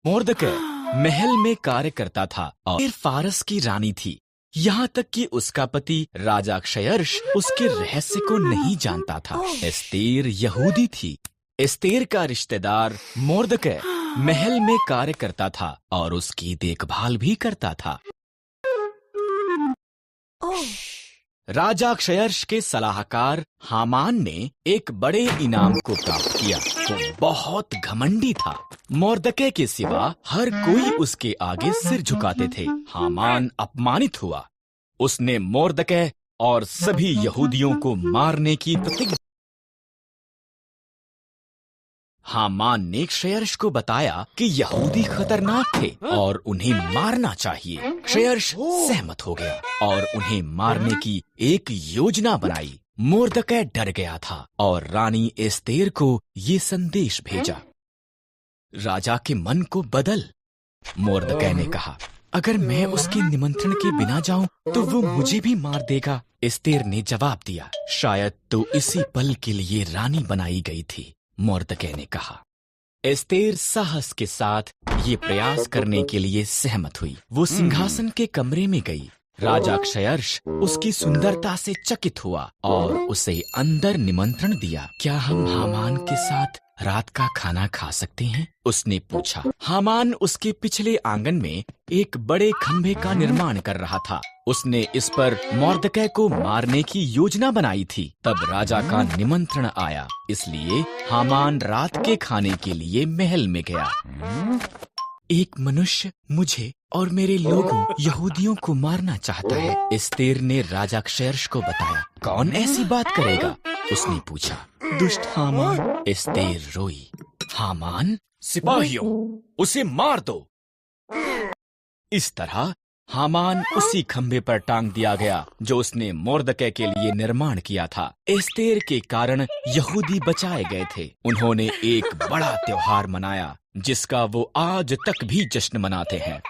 Mordecai महल में कार्य करता था और फारस की रानी थी। यहाँ तक कि उसका पति राजा क्षयर्ष उसके रहस्य को नहीं जानता था। एस्तेर यहूदी थी। एस्तेर का रिश्तेदार मोर्दकै महल में कार्य करता था और उसकी देखभाल भी करता था। राजा क्षयर्ष के सलाहकार हामान ने एक बड़े इनाम को प्राप्त किया। वो बहुत घमंडी था। मोर्दकै के सिवा हर कोई उसके आगे सिर झुकाते थे। हामान अपमानित हुआ। उसने मोर्दकै और सभी यहूदियों को मारने की प्रतिज्ञा। हामान ने क्षयर्ष को बताया कि यहूदी खतरनाक थे और उन्हें मारना चाहिए। क्षयर्ष सहमत हो गया और उन्हें मारने की एक योजना बनाई। मोर्दकै डर गया था और रानी एस्तेर को ये संदेश भेजा। राजा के मन को बदल। मोर्दकै ने कहा, अगर मैं उसके निमंत्रण के बिना जाऊं तो वो मुझे भी मार देगा। एस्तेर ने जवाब दिया, शायद तो इसी पल के लिए रानी बनाई गई थी। मोर्दकै ने कहा। एस्तेर साहस के साथ ये प्रयास करने के लिए सहमत हुई। वो सिंहासन के कमरे में गई। राजा क्षयर्ष उसकी सुंदरता से चकित हुआ और उसे अंदर निमंत्रण दिया। क्या हम हामान के साथ रात का खाना खा सकते हैं? उसने पूछा। हामान उसके पिछले आंगन में एक बड़े खंभे का निर्माण कर रहा था। उसने इस पर मोर्दकै को मारने की योजना बनाई थी। तब राजा का निमंत्रण आया, इसलिए हामान रात के खाने के लिए महल में गया। एक मनुष्य मुझे और मेरे लोगों यहूदियों को मारना चाहता है, एस्तेर ने राजा क्षयर्ष को बताया। कौन ऐसी बात करेगा? उसने पूछा। दुष्ट हामान। एस्तेर रोई। हामान, सिपाहियों, उसे मार दो। इस तरह हामान उसी खंभे पर टांग दिया गया जो उसने मोर्दकै के लिए निर्माण किया था। एस्तेर के कारण यहूदी बचाए गए थे। उन्होंने एक बड़ा त्योहार मनाया जिसका वो आज तक भी जश्न मनाते हैं।